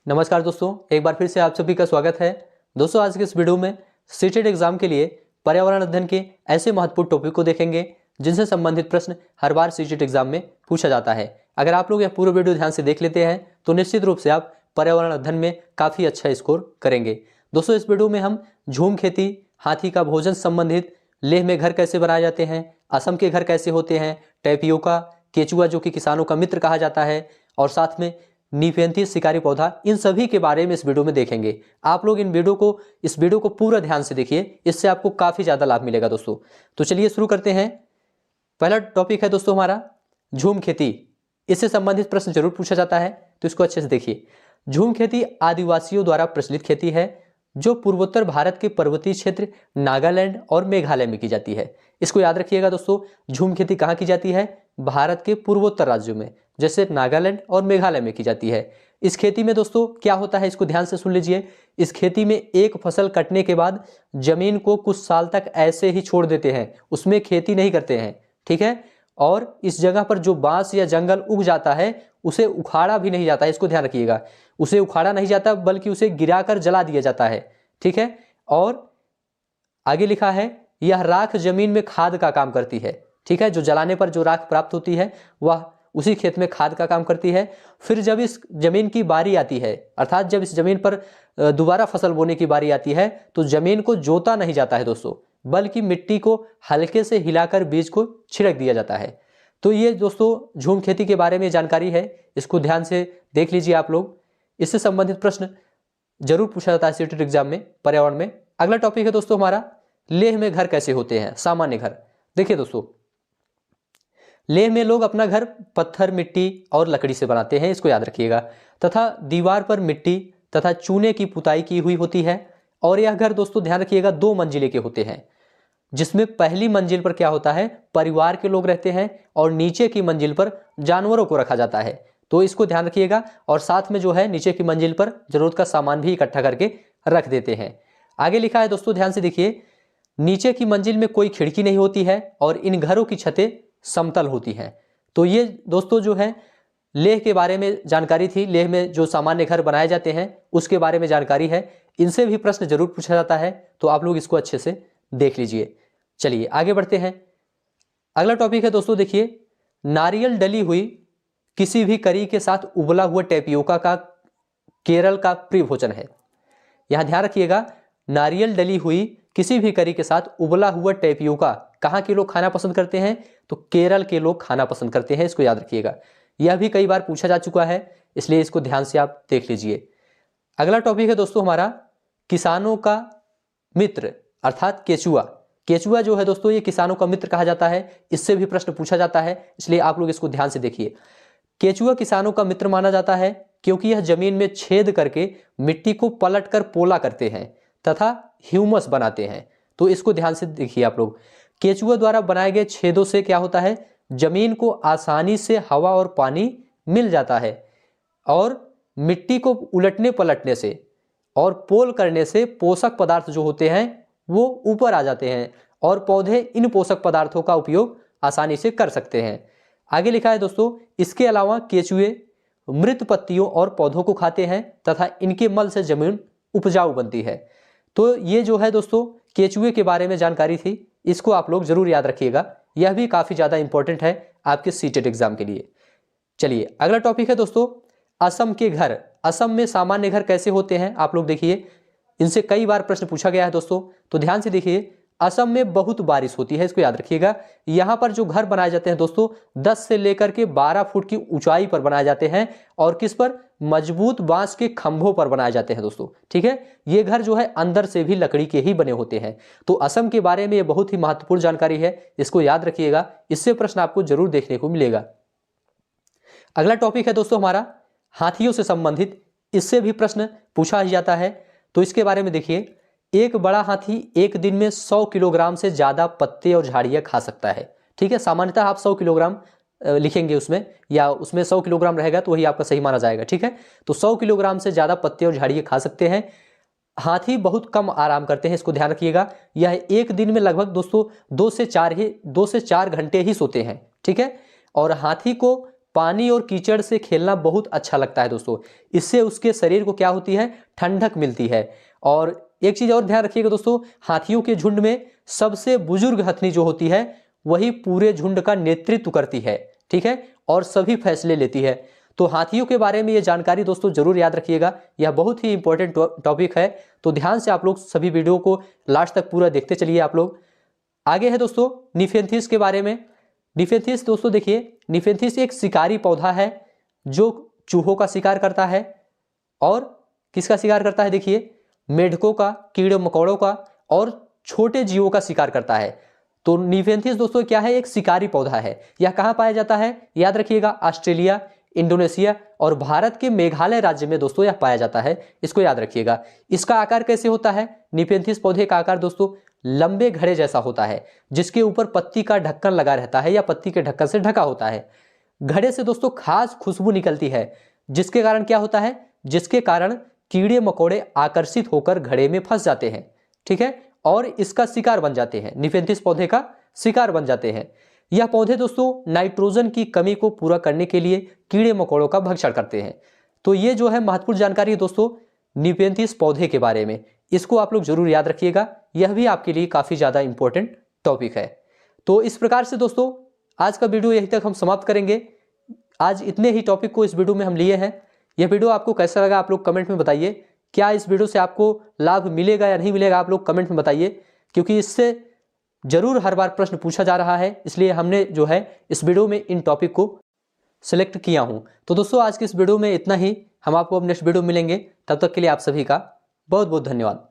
नमस्कार दोस्तों, एक बार फिर से आप सभी का स्वागत है। दोस्तों, आज के इस वीडियो में सीटेट एग्जाम के लिए पर्यावरण अध्ययन के ऐसे महत्वपूर्ण टॉपिक को देखेंगे जिनसे संबंधित प्रश्न हर बार सीटेट एग्जाम में पूछा जाता है। अगर आप लोग यह पूरा वीडियो ध्यान से देख लेते हैं तो निश्चित रूप से आप पर्यावरण अध्ययन में काफ़ी अच्छा स्कोर करेंगे। दोस्तों, इस वीडियो में हम झूम खेती, हाथी का भोजन संबंधित, लेह में घर कैसे बनाए जाते हैं, असम के घर कैसे होते हैं, टैपियोका, केचुआ जो कि किसानों का मित्र कहा जाता है, और साथ में निफेंथीस शिकारी पौधा, इन सभी के बारे में इस वीडियो में देखेंगे। आप लोग इस वीडियो को पूरा ध्यान से देखिए, इससे आपको काफ़ी ज़्यादा लाभ मिलेगा दोस्तों। तो चलिए शुरू करते हैं। पहला टॉपिक है दोस्तों हमारा झूम खेती। इससे संबंधित प्रश्न जरूर पूछा जाता है, तो इसको अच्छे से देखिए। झूम खेती आदिवासियों द्वारा प्रचलित खेती है जो पूर्वोत्तर भारत के पर्वतीय क्षेत्र नागालैंड और मेघालय में की जाती है। इसको याद रखिएगा दोस्तों, झूम खेती कहाँ की जाती है? भारत के पूर्वोत्तर राज्यों में, जैसे नागालैंड और मेघालय में की जाती है। इस खेती में दोस्तों क्या होता है, इसको ध्यान से सुन लीजिए। इस खेती में एक फसल कटने के बाद जमीन को कुछ साल तक ऐसे ही छोड़ देते हैं, उसमें खेती नहीं करते हैं, ठीक है। और इस जगह पर जो बांस या जंगल उग जाता है उसे उखाड़ा भी नहीं जाता है, इसको ध्यान रखिएगा। उसे उखाड़ा नहीं जाता बल्कि उसे गिराकर जला दिया जाता है, ठीक है। और आगे लिखा है, यह राख जमीन में खाद का काम करती है, ठीक है। जो जलाने पर जो राख प्राप्त होती है वह उसी खेत में खाद का काम करती है। फिर जब इस जमीन की बारी आती है, अर्थात जब इस जमीन पर दोबारा फसल बोने की बारी आती है, तो जमीन को जोता नहीं जाता है दोस्तों, बल्कि मिट्टी को हल्के से हिलाकर बीज को छिड़क दिया जाता है। तो ये दोस्तों झूम खेती के बारे में जानकारी है, इसको ध्यान से देख लीजिए आप लोग। इससे संबंधित प्रश्न जरूर पूछा जाता है सीटेट एग्जाम में, पर्यावरण में। अगला टॉपिक है दोस्तों हमारा, लेह में घर कैसे होते हैं, सामान्य घर। देखिए दोस्तों, लेह में लोग अपना घर पत्थर, मिट्टी और लकड़ी से बनाते हैं, इसको याद रखिएगा, तथा दीवार पर मिट्टी तथा चूने की पुताई की हुई होती है। और यह घर दोस्तों ध्यान रखिएगा 2 मंजिले के होते हैं, जिसमें पहली मंजिल पर क्या होता है, परिवार के लोग रहते हैं, और नीचे की मंजिल पर जानवरों को रखा जाता है। तो इसको ध्यान रखिएगा। और साथ में जो है नीचे की मंजिल पर जरूरत का सामान भी इकट्ठा करके रख देते हैं। आगे लिखा है दोस्तों, ध्यान से देखिए, नीचे की मंजिल में कोई खिड़की नहीं होती है और इन घरों की छतें समतल होती हैं। तो ये दोस्तों जो है लेह के बारे में जानकारी थी। लेह में जो सामान्य घर बनाए जाते हैं उसके बारे में जानकारी है। इनसे भी प्रश्न जरूर पूछा जाता है, तो आप लोग इसको अच्छे से देख लीजिए। चलिए आगे बढ़ते हैं। अगला टॉपिक है दोस्तों, देखिए, नारियल डली हुई किसी भी करी के साथ उबला हुआ टैपियोका का केरल का प्रिय भोजन है। यहां ध्यान रखिएगा, नारियल डली हुई किसी भी करी के साथ उबला हुआ टैपियोका कहाँ के लोग खाना पसंद करते हैं? तो केरल के लोग खाना पसंद करते हैं, इसको याद रखिएगा। यह भी कई बार पूछा जा चुका है, इसलिए इसको ध्यान से आप देख लीजिए। अगला टॉपिक है दोस्तों हमारा, किसानों का मित्र अर्थात केचुआ। केचुआ जो है दोस्तों, ये किसानों का मित्र कहा जाता है, इससे भी प्रश्न पूछा जाता है, इसलिए आप लोग इसको ध्यान से देखिए। केचुआ किसानों का मित्र माना जाता है क्योंकि यह जमीन में छेद करके मिट्टी को पलटकर पोला करते हैं तथा ह्यूमस बनाते हैं। तो इसको ध्यान से देखिए आप लोग। केचुआ द्वारा बनाए गए छेदों से क्या होता है, जमीन को आसानी से हवा और पानी मिल जाता है, और मिट्टी को उलटने पलटने से और पोल करने से पोषक पदार्थ जो होते हैं वो ऊपर आ जाते हैं, और पौधे इन पोषक पदार्थों का उपयोग आसानी से कर सकते हैं। आगे लिखा है दोस्तों, इसके अलावा केचुए मृत पत्तियों और पौधों को खाते हैं तथा इनके मल से जमीन उपजाऊ बनती है। तो ये जो है दोस्तों केचुए के बारे में जानकारी थी, इसको आप लोग जरूर याद रखिएगा। यह भी काफ़ी ज़्यादा इंपॉर्टेंट है आपके सीटेट एग्जाम के लिए। चलिए अगला टॉपिक है दोस्तों, असम के घर। असम में सामान्य घर कैसे होते हैं, आप लोग देखिए, इनसे कई बार प्रश्न पूछा गया है दोस्तों, तो ध्यान से देखिए। असम में बहुत बारिश होती है, इसको याद रखिएगा। यहाँ पर जो घर बनाए जाते हैं दोस्तों 10 से लेकर के 12 फुट की ऊंचाई पर बनाए जाते हैं, और किस पर? मजबूत बांस के खंभों पर बनाए जाते हैं दोस्तों, ठीक है। ये घर जो है अंदर से भी लकड़ी के ही बने होते हैं। तो असम के बारे में ये बहुत ही महत्वपूर्ण जानकारी है, इसको याद रखिएगा, इससे प्रश्न आपको जरूर देखने को मिलेगा। अगला टॉपिक है दोस्तों हमारा, हाथियों से संबंधित, इससे भी प्रश्न पूछा ही जाता है। तो इसके बारे में देखिए, एक बड़ा हाथी एक दिन में 100 किलोग्राम से ज़्यादा पत्ते और झाड़ियाँ खा सकता है, ठीक है। सामान्यतः आप 100 किलोग्राम लिखेंगे उसमें, या उसमें 100 किलोग्राम रहेगा तो वही आपका सही माना जाएगा, ठीक है। तो 100 किलोग्राम से ज़्यादा पत्ते और झाड़ियाँ खा सकते हैं। हाथी बहुत कम आराम करते हैं, इसको ध्यान रखिएगा। यह एक दिन में लगभग दोस्तों 2 से 4 घंटे ही सोते हैं, ठीक है। और हाथी को पानी और कीचड़ से खेलना बहुत अच्छा लगता है दोस्तों। इससे उसके शरीर को क्या होती है, ठंडक मिलती है। और एक चीज़ और ध्यान रखिएगा दोस्तों, हाथियों के झुंड में सबसे बुजुर्ग हथनी जो होती है वही पूरे झुंड का नेतृत्व करती है, ठीक है, और सभी फैसले लेती है। तो हाथियों के बारे में ये जानकारी दोस्तों जरूर याद रखिएगा, यह बहुत ही इंपॉर्टेंट टॉपिक है। तो ध्यान से आप लोग सभी वीडियो को लास्ट तक पूरा देखते चलिए आप लोग। आगे है दोस्तों निफेंथिस के बारे में। निफेंथिस दोस्तों देखिए, निफेंथिस एक शिकारी पौधा है जो चूहों का शिकार करता है। और किसका शिकार करता है, देखिए मेढकों का, कीड़े मकोड़ों का और छोटे जीवों का शिकार करता है। तो निफेंथिस दोस्तों क्या है, एक शिकारी पौधा है। यह कहाँ पाया जाता है, याद रखिएगा, ऑस्ट्रेलिया, इंडोनेशिया और भारत के मेघालय राज्य में दोस्तों यह पाया जाता है, इसको याद रखिएगा। इसका आकार कैसे होता है, निफेंथिस पौधे का आकार दोस्तों लंबे घड़े जैसा होता है, जिसके ऊपर पत्ती का ढक्कन लगा रहता है या पत्ती के ढक्कन से ढका होता है। घड़े से दोस्तों खास खुशबू निकलती है, जिसके कारण क्या होता है, जिसके कारण कीड़े मकोड़े आकर्षित होकर घड़े में फंस जाते हैं, ठीक है, और इसका शिकार बन जाते हैं, निफेंथिस पौधे का शिकार बन जाते हैं। यह पौधे दोस्तों नाइट्रोजन की कमी को पूरा करने के लिए कीड़े मकोड़ों का भक्षण करते हैं। तो ये जो है महत्वपूर्ण जानकारी है दोस्तों निफेंथिस पौधे के बारे में, इसको आप लोग जरूर याद रखिएगा, यह भी आपके लिए काफ़ी ज़्यादा इंपॉर्टेंट टॉपिक है। तो इस प्रकार से दोस्तों आज का वीडियो यहीं तक हम समाप्त करेंगे। आज इतने ही टॉपिक को इस वीडियो में हम लिए हैं। यह वीडियो आपको कैसा लगा आप लोग कमेंट में बताइए। क्या इस वीडियो से आपको लाभ मिलेगा या नहीं मिलेगा, आप लोग कमेंट में बताइए, क्योंकि इससे जरूर हर बार प्रश्न पूछा जा रहा है, इसलिए हमने जो है इस वीडियो में इन टॉपिक को सिलेक्ट किया हूँ। तो दोस्तों आज की इस वीडियो में इतना ही, हम आपको अब नेक्स्ट वीडियो मिलेंगे, तब तक के लिए आप सभी का बहुत बहुत धन्यवाद।